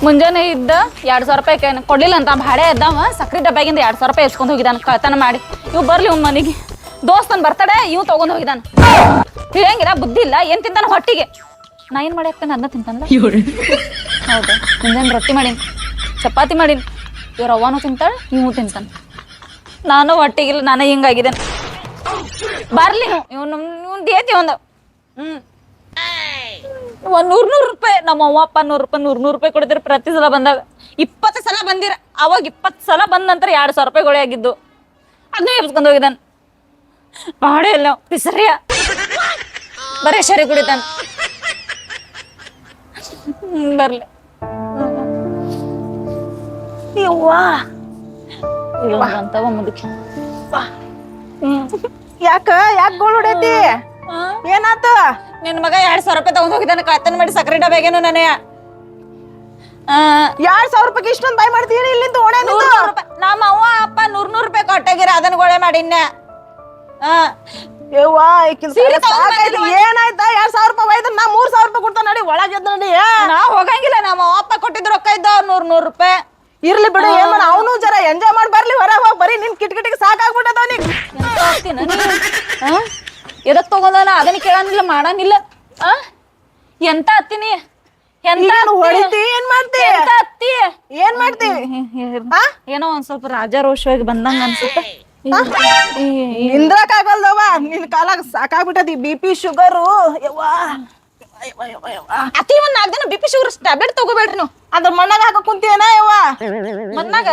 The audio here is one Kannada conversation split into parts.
ಮುಂಜಾನೆ ಇದ್ದ 2,000 ರೂಪಾಯಿ ಕೊಡ್ಲಿಲ್ಲ ಅಂತ ಭಾಡೆ ಇದ್ದಾವ ಸಕ್ರಿ ಡಬ್ಯಾಗಿಂದ 2,000 ರೂಪಾಯಿ ಎಸ್ಕೊಂಡ್ ಹೋಗಿದ್ದಾನ ಕಳ್ತನ ಮಾಡಿ. ಇವ್ ಬರ್ಲಿ ಇವ್ ಮನೆಗೆ ದೋಸ್ತನ್ ಬರ್ತಡೆ ಇವ್ ತಗೊಂಡ್ ಹೋಗಿದ್ದಾನ. ತಿಳಿಯಂಗಿಲ್ಲ ಬುದ್ಧಿ ಇಲ್ಲ ಏನ್ ತಿಂತಾನ ಹೊಟ್ಟಿಗೆ. ನಾ ಏನ್ ಮಾಡಿ ಹಾಕ್ತಾನೆ ಅದನ್ನ ತಿಂತಾನಲ್ಲ. ಹೌದಾ ಮುಂಜಾನೆ ರೊಟ್ಟಿ ಮಾಡೀನಿ ಚಪಾತಿ ಮಾಡೀನಿ ಇವ್ರ ಅವ್ವನೂ ತಿಂತಾಳ ಇವು ತಿಂತಾನ. ನಾನು ಹೊಟ್ಟಿಗಿಲ್ಲ ನಾನು ಹಿಂಗಾಗಿದ್ದೇನೆ. ಬರ್ಲಿ ಇವ್ನು ದೇತಿ ಒಂದು ಒಂದ್ 100 ರೂಪಾಯಿ ನಮ್ಮ ಅವ್ವ ಅಪ್ಪ 100 ರೂಪಾಯಿ ಕೊಡಿದ್ರೆ ಪ್ರತಿ ಸಲ ಬಂದಾಗ 20 ಸಲ ಬಂದಿರ. ಅವಾಗ 20 ಸಲ ಬಂದ ನಂತರ 2,000 ರೂಪಾಯಿ ಗೊಳೆ ಆಗಿದ್ದು ಅದನ್ನ ಎಬ್ಸ್ಕೊಂಡ್ ಹೋಗಿದ್ದಾನ. ಬಾಡೆ ಇಲ್ಲ ಪಿಸರಿಯ ಬರೇ ಶರಿ ಕುಡಿತಾನ. ಬರ್ಲಿ ಅಂತವ ಮುದುಕಿ ಯಾಕ ಗೋಳ್ ಹೊಡೈತಿ ಏನಾತ? ನಿನ್ ಮಗ 2,000 ರೂಪಾಯಿ ತಗೊಂಡ್ ಹೋಗಿದ್ದಾನೆ ಕಳ್ತನ ಮಾಡಿ ಸಕ್ರೆ ಡಬ್ಯಾಗೇನು ನಾನೇ 2,000 ರೂಪಾಯಿ ಇಷ್ಟೊಂದು ಬಾಯ್ ಮಾಡ್ತೀನಿ ಇಲ್ಲಿಂದ ಓಣೆ ನಮ್ಮ ಅವ್ವ ಅಪ್ಪ 100 ರೂಪಾಯಿ ಕೊಟ್ಟಾಗಿರ ಅದನ್ನ ಗೊಳೆ ಮಾಡಿನ್ನ. ಏನಾಯ್ತಾ 2,000 ರೂಪಾಯಿ ಒಯ್ದ್ರ ನಾ 3,000 ರೂಪಾಯಿ ಕೊಡ್ತಾನ ನಡಿ ಒಳಗೆ ನಡಿ. ನಾ ಹೋಗಂಗಿಲ್ಲ ನಮ್ಮ ಅವ್ವ ಅಪ್ಪ ಕೊಟ್ಟಿದ್ ರೊಕ್ಕ ಇದ್ದಾವ 100 ರೂಪಾಯಿ. ಇರ್ಲಿ ಬಿಡು ಏನ್ ಮಾಡ ಅವನು ಜರ ಎಂಜಾಯ್ ಮಾಡಿ ಬರ್ಲಿ ಹೊರಗೆ ಹೋಗಿ ಬರೀ ನಿನ್ ಕಿಟಕಿಟಿಗೆ ಸಾಕಾಗ್ಬಿಟ್ಟದ ಎದಕ್ ತಗೊಂಡನ ಅದನ್ನ ಕೇಳಂಗಿಲ್ಲ ಮಾಡಂಗಿಲ್ಲ. ಎಂತ ಹತ್ತೀನಿ ಹೊಡಿತಿ ಏನ್ ಮಾಡ್ತಿ ಎಂತ ಹತ್ತಿ ಏನ್ ಮಾಡ್ತಿ? ಏನೋ ಒಂದ್ ಸ್ವಲ್ಪ ರಾಜಾರೋಷವಾಗಿ ಬಂದಂಗ ಅನ್ಸುತ್ತ. ನಿಂದ್ರಕ್ ಆಗಲ್ದವ ನಿನ್ ಕಾಲಾಗ ಸಾಕಾಗ್ಬಿಟ್ಟದಿ BP ಶುಗರು ಅತಿ ಒಂದ್ 4 ದಿನ BP ಶುಗರ್ ಟ್ಯಾಬ್ಲೆಟ್ ತಗೋಬೇಡ್ರಿ ನೀವು. ಅದ್ರ ಮಣ್ಣಾಗ ಹಾಕ ಕುಂತೀನ ಯವ್ವ ಮನ್ನಾಗ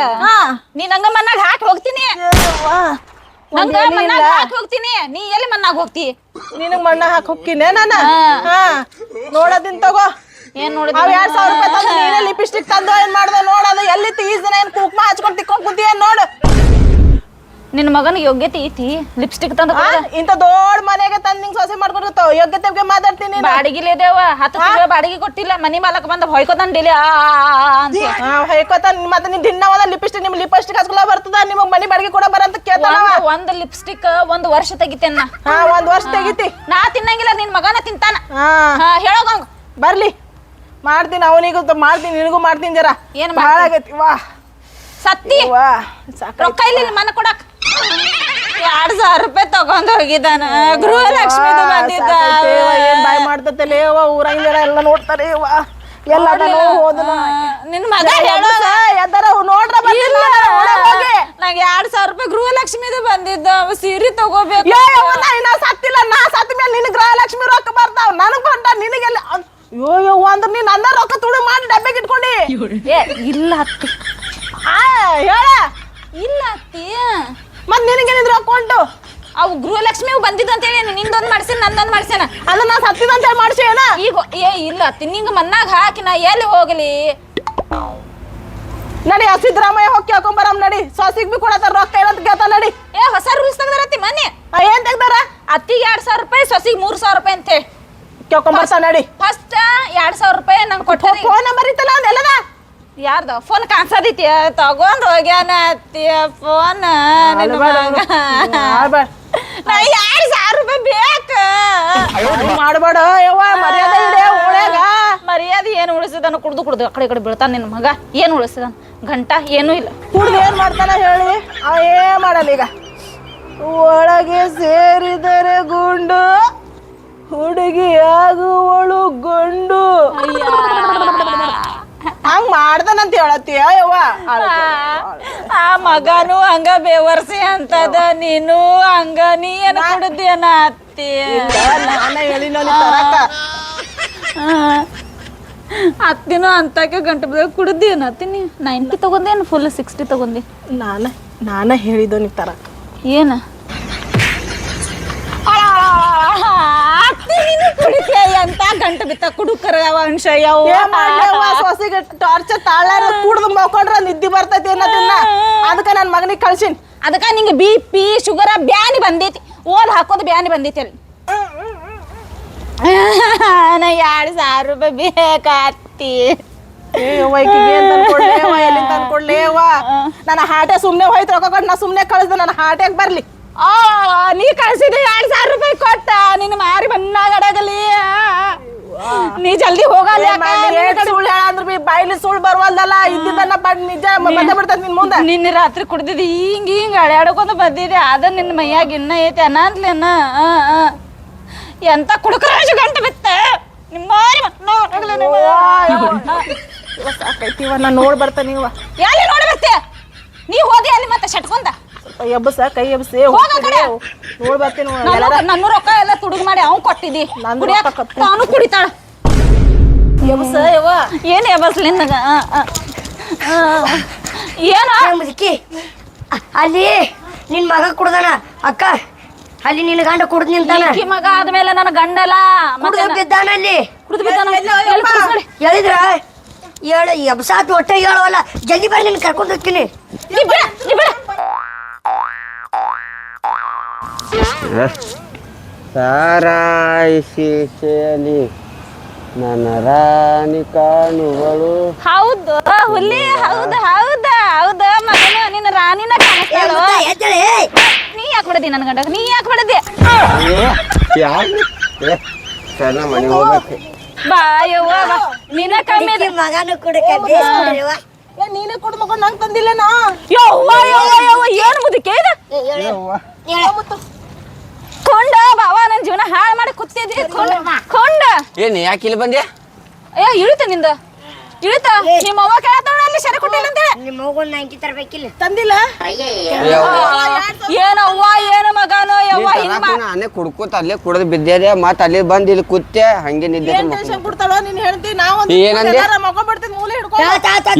ನೀ ನಂಗ ಮನ್ನಾಗ ಹಾಕಿ ಹೋಗ್ತೀನಿ ನಂಗ ಮನ್ನಾಗ ಹಾಕಿ ಹೋಗ್ತೀನಿ. ನೀ ಎಲ್ಲಿ ಮನ್ನಾಗ ಹೋಗ್ತಿ? ನಿನಗ್ ಮಣ್ಣ ಹಾಕಿ ಹೋಗ್ತೀನಿ ನಾನ ನೋಡದಿನ್ ತಗೋ. ಏನ್ ನೋಡಿದ 2,000 ರೂಪಾಯಿ ತಂದು ನೀನೇ ಲಿಪ್ಸ್ಟಿಕ್ ತಂದು ಏನ್ ಮಾಡ್ದೆ ನೋಡೋದು ಎಲ್ಲಿ ಈಸ್ ದಿನ ಏನ್ ಕುಕ್ಮ ಹಚ್ಕೊಂಡ್ ತಿಕ್ಕೊಂಡ್ ಕುಂತೀಯ ನೋಡು. ನಿನ್ ಮಗನ ಯೋಗ್ಯತೆ ಐತಿ ಲಿಪ್ಸ್ಟಿಕ್ ತಂದ ಇಂತ ದೊಡ್ಡ ಮನೆಗೆ ತಂದ್ ನಿಂಗ್ ಸೊಸೆ ಮಾಡ್ಕೊಂಡು ಯೋಗ್ಯತೆ ಬಗ್ಗೆ ಮಾತಾಡ್ತೀನಿ. ಬಾಡಿಗೆ ದೇವ 10 ತಿಂಗಳ ಬಾಡಿಗೆ ಕೊಟ್ಟಿಲ್ಲ ಮನಿ ಮಾಲಕ್ ಬಂದ ಹೊಯ್ಕೋತಾನ ಡೇಲಿ ಹೊಯ್ಕೋತಾನ. ಮತ್ತೆ ನಿನ್ ದಿನವಾದ ಲಿಪ್ಸ್ಟಿಕ್ ನಿಮ್ ಲಿಪ್ಸ್ಟಿಕ್ ಹಚ್ಕೊಳ ಬರ್ತದ ನಿಮಗ್ ಮನಿ ಬಾಡಿಗೆ ಕೂಡ ಬರಂತ ಕೇಳ್ತಾನ. ಒಂದ್ ಲಿಪ್ಸ್ಟಿಕ್ 1 ವರ್ಷ ತೆಗಿತೇನ. 1 ವರ್ಷ ತೆಗಿತಿ. ನಾ ತಿನ್ನಂಗಿಲ್ಲ ನಿನ್ ಮಗನ ತಿಂತಾನ. ಹೇಳೋಗ ಬರ್ಲಿ ಮಾಡ್ತೀನಿ ಅವನಿಗೂ ಮಾಡ್ತೀನಿ ನಿನಗೂ ಮಾಡ್ತೀನಿ ಜರ ಏನ್ ಭಾಳ ಆಗೈತಿ. ವಾ ಸತ್ತಿ ರೊಕ್ಕ ಇಲ್ಲ ಮನ ಕೊಡಕ್ 2,000 ರೂಪಾಯಿ ತಗೊಂಡ್ ಹೋಗಿದ್ದಾನ. ಗೃಹಲಕ್ಷ್ಮಿದು ಬಂದಿದ್ದ ಏನ್ ಬಾಯ್ ಮಾಡ್ತತಲೇ ಊರಂಗಿರ ಎಲ್ಲ ನೋಡ್ತಾರೆ ಎಲ್ಲ ನಿನ್ ಮಗ ಎದ್ದಾರ ನೋಡ್ರ ನಂಗೆ 2,000 ರೂಪಾಯಿ ಗೃಹಲಕ್ಷ್ಮಿದು ಬಂದಿದ್ದ ಸೀರೆ ತಗೋಬೇಕು. ನಾ ಸತ್ತಿಲ್ಲ ನಾ ಸತ್ತ ಮೇಲೆ ನಿನ್ ಗೃಹಲಕ್ಷ್ಮಿ ರೊಕ್ಕ ಬರ್ತಾವ ನನಗ್ ಬಂದ ನಿನಗೆಲ್ಲ ಅಯ್ಯೋ ಅಂದ್ರ ನೀನ್ ನನ್ನ ರೊಕ್ಕ ತುಡು ಮಾಡಿ ಡಬ್ಬಿಗೆ ಇಟ್ಕೊಂಡಿ. ಇಲ್ಲ ಅತ್ತಿ ಹೇಳ ಇಲ್ಲ ಅತ್ತಿ ಮತ್ ನಿನಗೇನಿದ್ರು ರೊಕ್ಕ ಉಂಟು ಅವು ಗೃಹಲಕ್ಷ್ಮಿ ಬಂದಿದ್ದು ಅಂತ ಹೇಳಿ ನಿಂದೊಂದ್ ಮಾಡ್ಸೇನ ನಂದೊಂದ್ ಮಾಡ್ಸೇನ ಅದನ್ನ ನಾ ಸತ್ತಿದ ಅಂತ ಹೇಳಿ ಮಾಡ್ಸಿ ಏನ ಈಗ ಇಲ್ಲ ಅತ್ತಿ ನಿಂಗ ಮನ್ನಾಗ ಹಾಕಿ ನಾ ಎಲ್ಲಿ ಹೋಗ್ಲಿ ನಡಿ ಸಿದ್ದರಾಮಯ್ಯ ಹೋಗಿ ಕೇಳ್ಕೊಂಬರಮ್ ನಡಿ ಸೊಸಿಗ್ ಬಿ ಕೊಡತಾರ ರೊಕ್ಕ ಏನಂತ ಕೇಳ್ತಾರ ನಡಿ. ಹೊಸ ರೂಲ್ಸ್ ತೆಗ್ದಾರತ್ತಿ ಮೊನ್ನೆ ಏನ್ ತೆಗ್ದಾರ? ಅತ್ತಿಗೆ 2,000 ರೂಪಾಯಿ ಸೊಸಿಗೆ 3,000 ರೂಪಾಯಿ ಅಂತ ಹೇಳಿ ಕೇಳ್ಕೊಂಬರ್ತಾರ ನಡಿ. ಫಸ್ಟ್ 2,000 ರೂಪಾಯಿ ನಂಗೆ ಕೊಟ್ಟಾರ. ಫೋನ್ ನಂಬರ್ ಇತ್ತಲ್ಲ ಅದೆಲ್ಲದ ಯಾರ್ದ ಫೋನ್ ಕಾಣಿಸದೈತಿ ತಗೊಂಡ್ ಹೋಗ್ಯಾನ ಅತ್ತಿ ಫೋನ್. ನಾ 2,000 ರೂಪಾಯಿ ಬೇಕ ಮಾಡ್ಬೇಡ ಯವ್ವ ಮರ್ಯಾದೆ ಇದೆ ಓಣ್ಯಾಗ. ಮರ್ಯಾದೆ ಏನು ಉಳಿಸಿದಾನ ಕುಡ್ದು ಆ ಕಡೆ ಬೀಳ್ತಾನ ನಿನ್ ಮಗ. ಏನು ಉಳಿಸಿದಾನ ಗಂಟಾ ಏನೂ ಇಲ್ಲ. ಕುಡ್ದು ಏನ್ ಮಾಡ್ತಾನ ಹೇಳಿ ಏನ್ ಮಾಡಲ್ಲ ಈಗ. ಒಳಗೆ ಸೇರಿದರೆ ಗುಂಡು ಹುಡುಗಿ ಆಗುವಳು ಗಂಡು ಹಂಗ್ ಮಾಡ್ದನಂತ ಹೇಳತ್ತೀಯ ಯವ್ವ. ಆ ಮಗನು ಹಂಗ ಬೇವರ್ಸಿ ಅಂತದ ನೀನು ಹಂಗ ನೀ ಏನ್ ಕುಡ್ದೇನ ಅತ್ತಿ? ನಾನ ಹೇಳಿನ ತರಕ ಅತ್ತಿನೂ ಅಂತಕ್ಕೆ ಗಂಟೆ ಬಿದ್ದಾಗ ಕುಡ್ದೇನ ಅತ್ತೀನಿ. 90 ತಗೊಂಡೇನು ಫುಲ್ 60 ತಗೊಂಡಿ? ನಾನ ಹೇಳಿದ ನೀ ತರಕ ಏನ ಅತ್ತಿ ನೀನು ಕುಡಿತೀಯ ಅಂತ ಗಂಟೆ ಬಿತ್ತ ಕುಡುಕರ ಅಂಶ ಸೊಸಿಗೆ ಟಾರ್ಚರ್ ತಾಳ ಕುಡ್ದು ಮಕ್ಕೊಂಡ್ರ ನಿದ್ದೆ ಬರ್ತೈತಿ ಅನ್ನೋದನ್ನ ಅದಕ್ಕ ನನ್ ಮಗನಿಗೆ ಕಳ್ಸಿನ್. ಅದಕ್ಕ ನಿಂಗೆ BP ಶುಗರ ಬ್ಯಾನಿ ಬಂದೈತಿ ಓದ್ ಹಾಕೋದು ಬ್ಯಾನಿ ಬಂದೈತಿ ಅಲ್ಲಿ. ನಾ 2,000 ರೂಪಾಯಿ ಬೇಕಾತಿ. ನನ್ನ ಹಾಟೆ ಸುಮ್ನೆ ಹೋಯ್ತು ರೊಕ್ಕ ಕೊಟ್ಟು ನಾ ಸುಮ್ನೆ ಕಳಿಸ್ದೆ ನನ್ನ ಹಾಟೆಗೆ ಬರ್ಲಿ. ನೀ ಕಳ್ಸಿದ 2,000 ರೂಪಾಯಿ ಕೊಟ್ಟ ನಿನ್ನ ಮಾರಿ ಬನ್ನಾಗಡಗಲಿ. ನೀ ಜಲ್ದಿ ಹೋಗಲ್ಲ ಸುಳ್ಳು ಹೇಳಂದ್ರ ಬಿ ಬಾಯಿ ಬಾಯ್ಲಿ ಸುಳ್ಳು ಬರ್ವಲ್ದಲ್ಲ ಇದ್ದಿದ್ದನ್ನ ಪಡ್ ನಿಜ ಮತ್ತೆ ಬಿಡ್ತದ ನಿನ್ ಮುಂದೆ ನಿನ್ನೆ ರಾತ್ರಿ ಕುಡ್ದಿದ್ದಿ ಹಿಂಗ ಅಡ್ಯಾಡ್ಕೊಂತ ಬಂದಿದ್ದೆ ಅದ ನಿನ್ನ ಮೈಯಾಗ ಇನ್ನ ಐತಿ ಅನಾದ್ಲೇನ ಎಂತ ಕುಡುಕರಾಜ ಗಂಟು ಬಿತ್ತ ನಿಮ್ಮ ಸಾಕೈತಿವ ನಾ ನೋಡ್ ಬರ್ತಾನೆ ಇವ ಎಲ್ಲಿ ನೋಡಿ ಬರ್ತೀಯ ನೀ ಹೋದಿ ಅಲ್ಲಿ ಮತ್ತೆ ಶಟ್ಕೊಂತ ಎಬ್ಬಸ ಕೈ ಎಬ್ಬಸಿ ನೋಡ್ ಬರ್ತೀನಿ ನನ್ನ ರೊಕ್ಕ ಎಲ್ಲ ತುಡುಗ್ ಮಾಡಿ ಅವ್ನು ಕೊಟ್ಟಿದ್ದಿ ತಾನು ಕುಡಿತಾಳ ಎಬ್ಬಸ ಯವ್ವ ಏನ್ ಎಬ್ಬಸ್ಲಿ ನಿನಗ ಏನ ಮುದುಕಿ ಅಲ್ಲಿ ನಿನ್ ಮಗ ಕುಡ್ದಾನ ಅಕ್ಕ ಅಲ್ಲಿ ನಿನ್ನ ಗಂಡ ಕುಡ್ದು ನಿಂತಾನ ಈಕಿ ಮಗ ಆದ್ಮೇಲೆ ನನ್ನ ಗಂಡಲ್ಲ ಕುಡ್ದು ಬಿದ್ದಾನ ಅಲ್ಲಿ ಕುಡ್ದು ಬಿದ್ದಾನ ಹೇಳಿದ್ರ ಹೇಳ ಎಬ್ಸಾತ್ ಹೊಟ್ಟೆ ಹೇಳವಲ್ಲ ಜಲ್ದಿ ಬರ್ಲಿ ನಿನ್ ಕರ್ಕೊಂಡು ಹೋಗ್ತೀನಿ ಸಾರಾಯಿಸಿಯಲ್ಲಿ ನನ್ನ ರಾಣಿ ಕಾಣುವಳು. ಹೌದು ಹುಲಿ ಹೌದು ಹೌದ ಹೌದ ಮಗನ ನಿನ್ನ ರಾಣಿನ ಕಾಣಿಸ್ತಾಳು ನೀ ಯಾಕೆ ಹೊಡೆದಿ ನನ್ನ ಗಂಡ ನೀ ಯಾಕೆ ಹೊಡೆದಿ ಸಣ್ಣ ಮನೆ ಹೋಗ್ಬೇಕು. ಬಾ ಯವ್ವ ಬಾ ನಿನ್ನ ಕಮ್ಮಿ ಮಗನು ಕೂಡ ನೀನೇ ಕುಡ್ ಮಗ ನಂಗ್ ತಂದಿಲ್ಲನಾ ಯವ್ವ ಯವ್ವ ಯವ್ವ ಏನು ಮುದುಕೆ ಇದು ಕೊಂಡ ಬಾವ ನನ್ನ ಜೀವನ ಹಾಳು ಮಾಡಿ ಕೂತಿದ್ದಿ ಕೊಂಡ ಏನ್ ಯಾಕೆ ಇಲ್ಲಿ ಬಂದೆ? ಏ ಇಳಿತ ನಿಂದ ಇಳಿತ ನಿಮ್ಮ ಅವ್ವ ಕೇಳತ್ತಾಳ ಅಲ್ಲಿ ಸರಿ ಕೊಟ್ಟಿಲ್ಲ ಅಂತೇಳಿ ನಿಮ್ಮ ಮಗನ್ 90 ತರಬೇಕಿಲ್ಲ ತಂದಿಲ್ಲ ಏನವ್ವ ಏನು ಮಗನೋ ಯವ್ವ ಹಿಂಗ್ ನಾನೇ ಕುಡ್ಕೋತ ಅಲ್ಲೇ ಕುಡ್ದು ಬಿದ್ದೆ ಮತ್ ಅಲ್ಲಿ ಬಂದ್ ಇಲ್ಲಿ ಕೂತೆ ಹಂಗೆ ನಿದ್ದೆ ಟೆನ್ಷನ್ ಕೊಡ್ತಾಳೋ ನೀನ್ ಹೇಳ್ತಿ ನಾವ್ ಏನಂದೆ? ಮಗ ಬಿಡ್ತೀನಿ ಮೂಲೆ ಹಿಡ್ಕೊಂಡು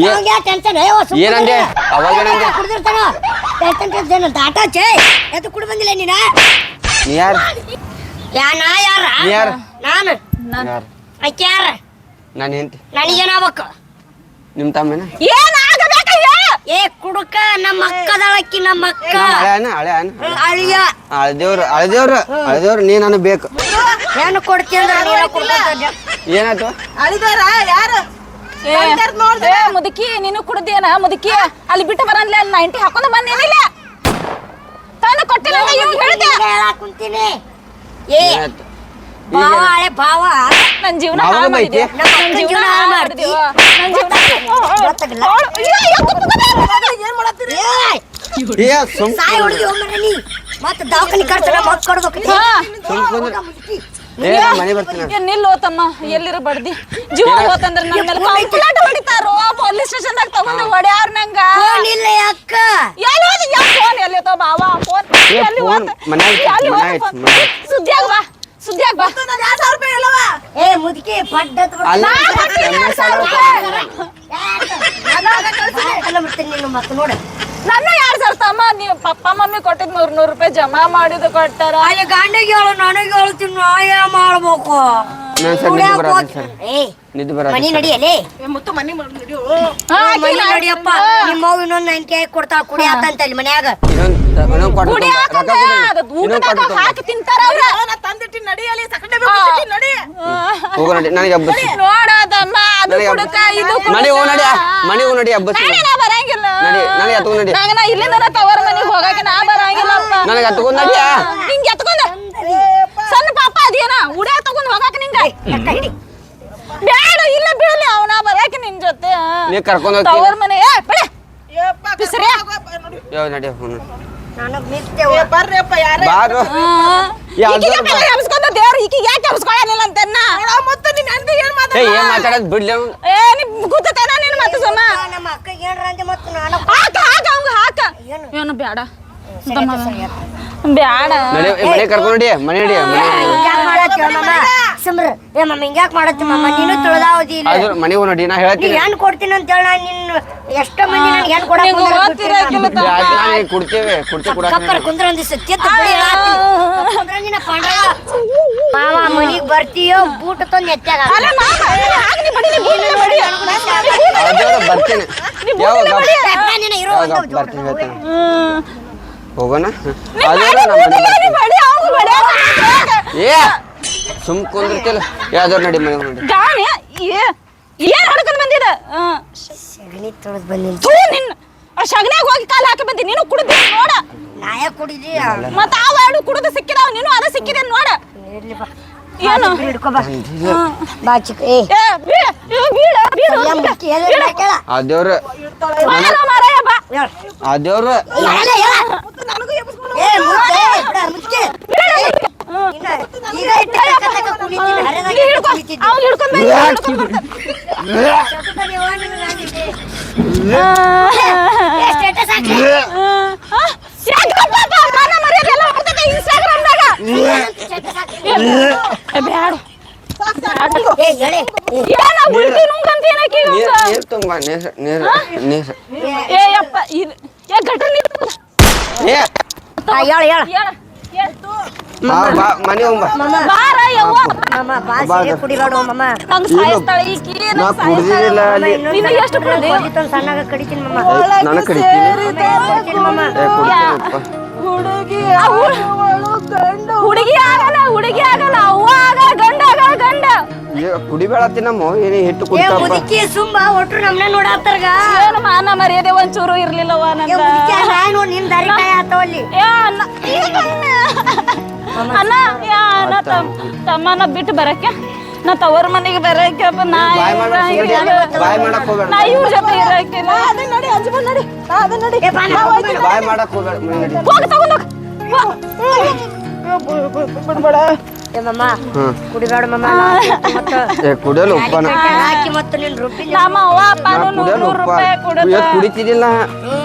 ಟೆನ್ಷನ್ ಏನಂದೆ ಅವಾಗ ಏನಂದೆ? ಕುಡ್ದಿರ್ತಾನ ಟೆನ್ಷನ್ ದಾಟ ಚೇ ಎದ್ದು ಕುಡ್ ಬಂದಿಲ್ಲ ನೀನ ನೀ ಯಾರ ಯಾರ ನೀ ಯಾರ ನಾನು ಯಾರು? ಅಕ್ಕಿ ಯಾರ ನಾನು ಹೆಂತಿ ನನಗೇನಾಗ್ಬೇಕು ನಿಮ್ ತಮ್ಮನ ಏನಾಗಬೇಕ ಏ ಕುಡುಕ ನಮ್ಮ ಅಕ್ಕದಳಕ್ಕಿ ನಮ್ಮ ಅಕ್ಕ ಹಳೆ ಅಳಿಯ ಅಳದೇವ್ರು ನೀ ನನಗ್ ಬೇಕು. ಏನು ಕೊಡ್ತೀನಿ ಅಂದ್ರೆ ನೀನ ಕೊಡ್ತೀನಿ ಏನಾಯ್ತು? ಅಳಿದಾರ ಯಾರು ಏ ಮುದುಕಿ ನೀನು ಕುಡ್ದೇನ ಮುದುಕಿ ಅಲ್ಲಿ ಬಿಟ್ಟು ಬರನ್ಲೆ 90 ಹಾಕೊಂಡು ಬಂದೇನಿಲ್ಲ ತಂದು ಕೊಟ್ಟಿಲ್ಲ ಇವ್ನು ಹೇಳ್ದೆ ಹೇಳಕ್ ಕುಂತೀನಿ ಏ ಏನಾಯ್ತು? ಭಾವ ಹಳೆ ಭಾವ ನನ್ನ ಜೀವನ ಮಾವನ ಹಾಳು ಬೈತಿ? ಮಾಡಿದ್ಯಾ ನನ್ನ ಜೀವನ ಹಾಳು ಮಾಡಿದ್ಯಾ ನನ್ನ ಜೀವನ ಗೊತ್ತಾಗಿಲ್ಲ ಏನ್ ಮಾಡತ್ತೀರಿ ಏ ಸುಮ್ ಸಾಯಿ ಹುಡುಗಿ ಹೋಗ್ಮರ ನೀ ಮತ್ತೆ ದವಾಖಾನೆ ಖರ್ಚು ಮತ್ ಕೊಡ್ಬೇಕು ಸುಮ್ ಕುಂದ್ರು. ಏ ನಾ ಮನೆ ಬರ್ತೀನಿ. ಏನ್ ನಿಲ್ ಹೋತಮ್ಮ ಎಲ್ಲಿರ ಬಡ್ದಿ ಜೀವ ಹೋತಂದ್ರ ನನ್ನ ಮೇಲೆ ಕಂಪ್ಲೇಂಟ್ ಹೊಡಿತಾರೋ ಪೊಲೀಸ್ ಸ್ಟೇಷನ್ದಾಗ ತಗೊಂಡು ಹೊಡ್ಯಾರ ನಂಗ ಇಲ್ಲ ಅಕ್ಕ ಎಲ್ಲಿ ಹೋದಿ ಯಾ ಫೋನ್ ಎಲ್ಲಿ ಹೋತ ಬಾವ ಫೋನ್ ಏ, ಎಲ್ಲಿ ಫೋನ್ ಹೋತ ಮನ್ಯಾಗ ಐತಿ, ಎಲ್ಲಿ ಮನ್ಯಾಗ ಹೋತ ಐತಿ, ಮನ್ಯಾಗ. ಸುದ್ದಿಯಾಗ ಬಾ ಸುದ್ದಿಯಾಗ ಬಾ ನಾನು 2000 ರೂಪಾಯಿ ಇಲ್ಲವ ಏ ಮುದುಕಿ ಪಡ್ಡತ್ ಅಲ್ಲ ನಿನ್ನ ಮತ್ತೆ ನೋಡ ನನ್ನ 2000 ತಮ್ಮ ನೀವು ಪಪ್ಪ ಮಮ್ಮಿ ಕೊಟ್ಟಿದ್ 100 ರೂಪಾಯಿ ಜಮಾ ಮಾಡಿದ್ದು ಕೊಟ್ಟಾರ ಅಲ್ಲಿ ಗಂಡಿಗೆ ಹೇಳು ನನಗೆ ಹೇಳ್ತೀನಿ ನಾ ಏನ್ ಮಾಡ್ಬೇಕು ನಾನು ಸರ್ ನಿದ್ದೆ ಬರತ್ತೆ ಸರ್ ಏ ನಿದ್ದೆ ಮನಿ ಬರತ್ತೆ ನಡಿಯಲೇ ಮುತ್ತು ಮನಿ ಮಾಡಿದ್ರು ಮನಿ ನಡಿಯಪ್ಪ ನಿಮ್ಮ ಮಗು ಇನ್ನೊಂದು 90 ಕೊಡ್ತಾಳ ಕುಡಿ ಆತಂತ ಅಲ್ಲಿ ಮನ್ಯಾಗ ಇನ್ನೊಂದು ಕೊಟ್ಟು ಕುಡಿಯಾಕಂದ ಅದು ಊಟದಾಗ ಹಾಕಿ ತಿಂತಾರ ಅವ್ರ ನಾ ತಂದಿಟ್ಟಿ ನಡಿಯಲಿ ಸಕಡೆ ಬಿಟ್ಟು ನಡಿ ಹೋಗೋ ನಡಿ ನನಗೆ ಹಬ್ಬಸಿ ನೋಡದಮ್ಮ ಅದು ನನಗೆ ಕುಡುಕ ಇದು ಮನೆ ಹೋಗಿ ನಡಿ ಮನೆ ಹೋಗಿ ನಡಿ ಹಬ್ಬಸಿ ನಾ ಬರಂಗಿಲ್ಲ ನಡಿ ನನಗೆ ಎತ್ಕೊಂಡು ನಡಿ ನಂಗ ನಾ ಇಲ್ಲಿಂದ ತವರ ಮನೆಗೆ ಹೋಗಕ್ಕೆ ನಾ ಬರಂಗಿಲ್ಲಪ್ಪ ನನಗೆ ಎತ್ಕೊಂಡು ನಡಿ ಹಿಂಗ್ ಎತ್ಕೊಂಡ ಸಣ್ಣ ಪಾಪ ಅದೇನ ಉಡ್ಯಾ ತಗೊಂಡ್ ಹೋಗಕ್ಕೆ ನಿಂಗ ಬ್ಯಾಡ ಇಲ್ಲ ಬೀಳಲಿ ಅವನ ಬರಕ್ಕೆ ನಿನ್ ಜೊತೆ ನೀ ಕರ್ಕೊಂಡು ಹೋಗ್ತೀನಿ ತವರ ಮನೆ ಏ ಬಿಡ ಯಪ್ಪ ಬಿಸ್ರಿ ಯಾವ ನಡಿ ಹೋಗೋಣ ನನಗ್ ನಿತ್ಯ ಬರ್ರಿಯಪ್ಪ ಯಾರ ಬಾರು ಹಬ್ಸ್ಕೊಂಡ ದೇವ್ರ ಈಕಿಗೆ ಯಾಕೆ ಹಬ್ಸ್ಕೊಳ್ಳಿಲ್ಲ ಅಂತನ್ನ ಮತ್ತೆ ನೀನ್ ಹೆಂಡತಿ ಏನ್ ಏ ಏನ್ ಮಾತಾಡೋದು ಬಿಡ್ಲಿ ಅವ್ನು. ಏ ನೀ ಗೊತ್ತೇನ ನೀನು ಮತ್ತೆ ಸುಮ್ಮ ನಮ್ಮ ಅಕ್ಕಗೆ ಏನ್ರ ಅಂದೆ ಮತ್ತೆ ನಾನು ಹಾಕ ಹಾಕ ಅವಂಗ ಹಾಕ ಏನು ಬ್ಯಾಡ ಬ್ಯಾಡ ನಡಿ ಮನೆ ಕರ್ಕೊಂಡು ನಡಿ ಮನೆ ನಡಿ ಮನೆ ಹಿಂಗ್ಯಾಕ್ ಮಾಡತ್ತಿ ಮಮ್ಮ ಸುಮ್ರ ಏ ಮಮ್ಮ ಹಿಂಗ್ಯಾಕ್ ಮಾಡತ್ತಿ ಮಮ್ಮ ನೀನು ತುಳ್ದಾವದಿ ಇಲ್ಲ ಅದು ಮನೆ ಹೋಗಿ ನಡಿ ನಾ ನೀ ಹೇಳ್ತೀನಿ ಹೆಣ್ ಕೊಡ್ತೀನಿ ಅಂತ ಹೇಳ ನಿನ್ನ ಎಷ್ಟೋ ಮಂದಿ ನನ್ಗೆ ಹೆಣ್ ಕೊಡಕ್ ನಿಂಗ್ ಗೊತ್ತಿರಕಿಲ್ಲ ತಮ್ಮ. ನಾನು ಕುಡ್ತೇವೆ ಕುಡ್ತೇವೆ ಕಪ್ಪರ್ ಕುಂದ್ರ ಒಂದಿವ್ಸ ತಿತ್ತ ಕುಂದ್ರಂಗಿನ ಪಾಂಡವ ಮಾವ ಮನಿಗ್ ಬರ್ತೀಯೋ ಬೂಟ್ ತಂದ್ ಎತ್ತಾಗ ಅಲ್ಲ ಮಾಮ ಹಾಗ ನೀ ಬಡಿ ನೀ ಬೂಟಿನ ಬಡಿ ಅದೇವ್ರ ಬರ್ತೀನಿ ಯಾವಾಗ ಇರೋ ಯಾವಾಗ ಬರ್ತೀನಿ ಹೇಳ್ತೇನೆ ಹೋಗೋಣ ನೀ ಅದೇವ್ರ ಬಡಿ, ನಮ್ಮ ಮನೆ ಬೂಟಿನ ನೀ ಬಡಿ ಅವಂಗ ಬಡಿ ಏ ಸುಮ್ ಕುಂದಿರ್ತಿಲ್ಲ ಯಾವ್ದವ್ರ ನಡಿ ಮನೆ ಹೋಗಿ ನಡಿ ಗಾಣಿ ಏನ್ ಹೊಡ್ಕೊಂಡ್ ಬಂದಿದ ಸಗಣಿ ತೊಳೆದ್ ಬಂದಿನಿ ಥೂ ನಿನ್ನ ಆ ಶಗನ್ಯಾಗ ಹೋಗಿ ಕಾಲ್ ಹಾಕಿ ಬಂದಿ ನೀನು ಕುಡ್ದಿ ನೋಡ ನಾಯ ಕುಡಿದಿ ಮತ್ತ ಅವ ಎರಡು ಕುಡಿದು ಸಿಕ್ಕಿದಾವ ನೀನು ಅದ ಸಿಕ್ಕಿದೆ ನೋಡ ಇರ್ಲಿ ಬಾ ಏನು ಹಿಡ್ಕೊ ಬಾ ಬಾ ಚಿಕ್ಕ ಏ ಏ, ಬೀಳ, ಇವ್ ಬೀಳ, ಬೀಳು. ಎಲ್ಲ ಮುಚ್ಚಿ ಎದೆ ಕೇಳ ಆ ದೇವ್ರ ಬಾರ ಮಾರಾಯ, ಬಾ. ಆ ದೇವ್ರ ನನಗೂ ಎಬ್ಬಿಸ್ಕೊಂಡು ಏ ಮುಚ್ಚೆ ಬಿಡ ಮುಚ್ಚೆ ಈಗ ಇಟ್ಟು ಕತ್ತಕ ಕುಣಿತೀನಿ ಹರಿದಾಗ ಹಿಡ್ಕೊ, ಕುಣಿತಿದ್ದೆ ಅವ್ನ್ ಹಿಡ್ಕೊಂಡ್ ಬಾ, ಇವ್ನ್ ಹಿಡ್ಕೊಂಡ್ ಬರ್ತಾನೆ. ಚತುರ್ತಾನೆ ಹೋಗಿ ನೀನು ನಾನಿದ್ದೆ ಆ, ಏ ಸ್ಟೇಟಸ್ ಹಾಕಿ ಆ, ಯಾಕಪ್ಪ ಅದು ಮಾನ ಮರ್ಯಾದೆ ಎಲ್ಲ ಹೋಗ್ತೈತೆ ಇನ್ಸ್ಟಾಗ್ರಾಮ್ದಾಗ. ಸ್ಟೇಟಸ್ ಹಾಕಿ ಏ, ಬ್ಯಾಡ. ಏ ಹೇಳಿ ಏನ ಬುಲ್ಟಿ ನುಂಗಂತ ಏನಕ್ಕೆ ಇವಂಗ? ನೀರ್ ತುಂಬ ನೀರ್ ಏ ಯಪ್ಪ ಇದು ಏ ಗಟರ್ ನೀರು ತಗೋ. ಏ ಹೇಳ ಹೇಳ ಹೇಳ, ಹೇಳ. ಬಾ ಮನೆ ಹೋಗ್ ಬಾ ಬಾರ ಯವ್ವ. ಮಾಮ ಬಾ ಸೀರೆ ಕುಡಿಬೇಡ ಮಾಮ ನಂಗ್ ಸಾಯಿಸ್ತಾಳೆ ಈಕಿ, ನಂಗ್ ನಾ ಸಾಯಿಸ್ತಾಳೆ. ಕುಡ್ದಿಲ್ಲ ಅಲ್ಲಿ ನಿನಗೆ ಎಷ್ಟು ಕುಡ್ದಿ? ಕೊಡ್ಲಿತ್ತೊಂದು ಸಣ್ಣಗ ಕಡಿತೀನಿ ಮಾಮ ನಾನು ಕಡಿತೀನಿ ಕೊಡ್ತೀನಿ ಮಾಮ ಏ ಕೊಡ್ತೀನಪ್ಪ ಹುಡುಗಿ ಆ ಅವಳು ಗಂಡು ಹುಡುಗಿ ಆಗಲ್ಲ, ಹುಡುಗಿ ಆಗಲ್ಲ, ಅವ್ವ ಆಗ ಗಂಡ ಆಗ ಗಂಡ. ಏ ಕುಡಿಬೇಡತ್ತಿನಮ್ಮ ಏನೇ ಹಿಟ್ಟು ಏ ಕುಡ್ತಪ್ಪ ಮುದುಕಿ ಸುಂಬ ಒಟ್ರು ನಮ್ನೆ ನೋಡಾತ್ತರ್ಗ ಏನು ಮಾನ ಮರ್ಯಾದೆ ಒಂಚೂರು ಇರ್ಲಿಲ್ಲವ ಏ ನಂದ. ಮುದುಕಿ ನಾಯಿ ನೋಡಿ ನಿನ್ ದಾರಿ ಕಾಯ ಆತವಲ್ಲಿ ಏ ಅಣ್ಣ, ಅಣ್ಣ, ಯಾ ಅಣ್ಣ ತಮ್ಮನ ಬಿಟ್ಟು ಬರಕ್ಕೆ ನಾ ತವರ್ ಮನೆಗೆ ಬರಕ್ಕೆ ನಾ ಬಾಯ್ ಮಾಡಕ್ ಹೋಗ್ಬೇಡ ನಾ ಇವ್ರ ಜೊತೆ ಇರಕ್ಕಿಲ್ಲ. ಅದನ್ನ ನೋಡಿ ಅಂಜುಬನ್ ನೋಡಿ ಅದನ್ನ ನೋಡಿ ಏ ಬಾ ನಾ ಹೋಗ್ತೀನಿ. ಬಾಯ್ ಮಾಡಕ್ ಹೋಗ್ಬೇಡ ಮನೆ ನಡಿ ಹೋಗಿ ತಗೊಂಡೋಗ. ಬಿಡ್ಬೇಡ ಏ ಮಾಮ ಹ್ಮ್ ಕುಡಿಬೇಡ ಮಾಮ ಮತ್ತೆ ಏ ಕುಡಿಯಲ್ಲ ಉಪ್ಪನ ಹಾಕಿ ಮತ್ತೆ ನೀನ್ ರುಬ್ಬಿ ನಮ್ಮ ಅವ್ವ ಅಪ್ಪನು ನಾ ಕುಡಿಯಲ್ಲ 100 ಉಪ್ಪ ರೂಪಾಯಿ ಕೊಡದ. ಇವತ್ತು ಕುಡಿತಿದ್ದಿಲ್ಲ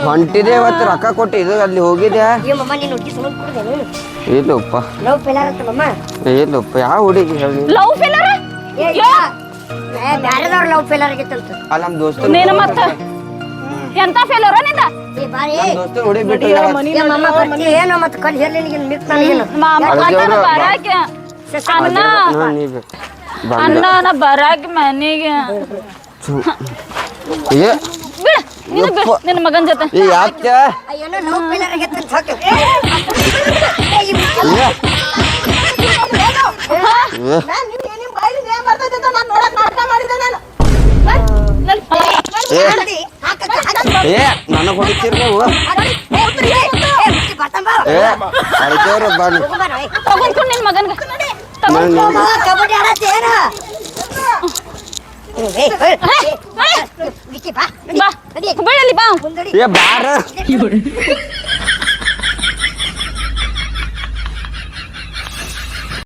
ಹೊಂಟಿದೆ ಇವತ್ತು ರೊಕ್ಕ ಕೊಟ್ಟು ಇದು ಅಲ್ಲಿ ಹೋಗಿದ್ಯಾ ಏ ಮಾಮ ನೀನ್ ಹುಡುಗಿ ಸುಮ್ಮನೆ ಕುಡಿದೆ ನೀನು ಇಲ್ಲ ಉಪ್ಪ ಲವ್ ಫೇಲಾರ ಅಂತ ಮಾಮ ಇಲ್ಲ ಉಪ್ಪ ಯಾವ ಹುಡುಗಿ ಹೇಳಿ ಲವ್ ಫೇಲರ್ ಏ ಬ್ಯಾರೆದವ್ರ ಲವ್ ಫೇಲಾರ್ ಆಗೈತಂತ ಅಲ್ಲಿ ನಮ್ಮ ದೋಸ್ತ ನೀನು ಮತ್ತ ಎಂತ ಫೇಲರ್ ನಿಂದ ಏ ಬಾರಿ ದೋಸ್ತ ಹುಡುಗಿ ಬಿಟ್ಟು ಏ ಮಾಮ ಬರ್ತಿ ಏನೋ ಮತ್ತೆ ಕಲ್ ಹೇರ್ಲಿ ನಿನಗೆ ಮಿಕ್ ನನಗೇನು ಮಾಮ ಅಳ್ದೇವ್ರು ಅಣ್ಣನ ಬಾ. ಬರಾಕೆ ಅಣ್ಣ ನೀ ಬಂದ ಅಣ್ಣನ ಬರಾಕೆ ಮನೆಗೆ ಏ ಬಿಡ ನೀನು ಬಿಡ ನಿನ್ನ ಮಗನ ಜೊತೆ. ಏ ಯಾಕೆ ಏನೋ ಲವ್ ಫೇಲಾರ್ ಆಗೈತಂತ ಸಾಕು ನಿಮ್ ಬಾಯಿಲಿ ಏನ್ ಬರ್ತೈತೆ ಅಂತ ನಾನ್ ನೋಡಕ್ ನಾಟಕ ಮಾಡಿದ್ದೆ ನಾನು ಏ ನನಗೆ ಹೊಡಿತೀರಿ ನೀವು ಏ ಅಳ್ದೇವ್ರು ಬನ್ನಿ ತಗೊಂಡ್ಕೊಂಡು ನಿನ್ನ ಮಗನ್ಗೆ ಕಬಡ್ಡಿ ಆಡತ್ತೆ ಏನ ಬಾ ಬಿಡಲಿ ಬಾ. ಏ ಬಾರ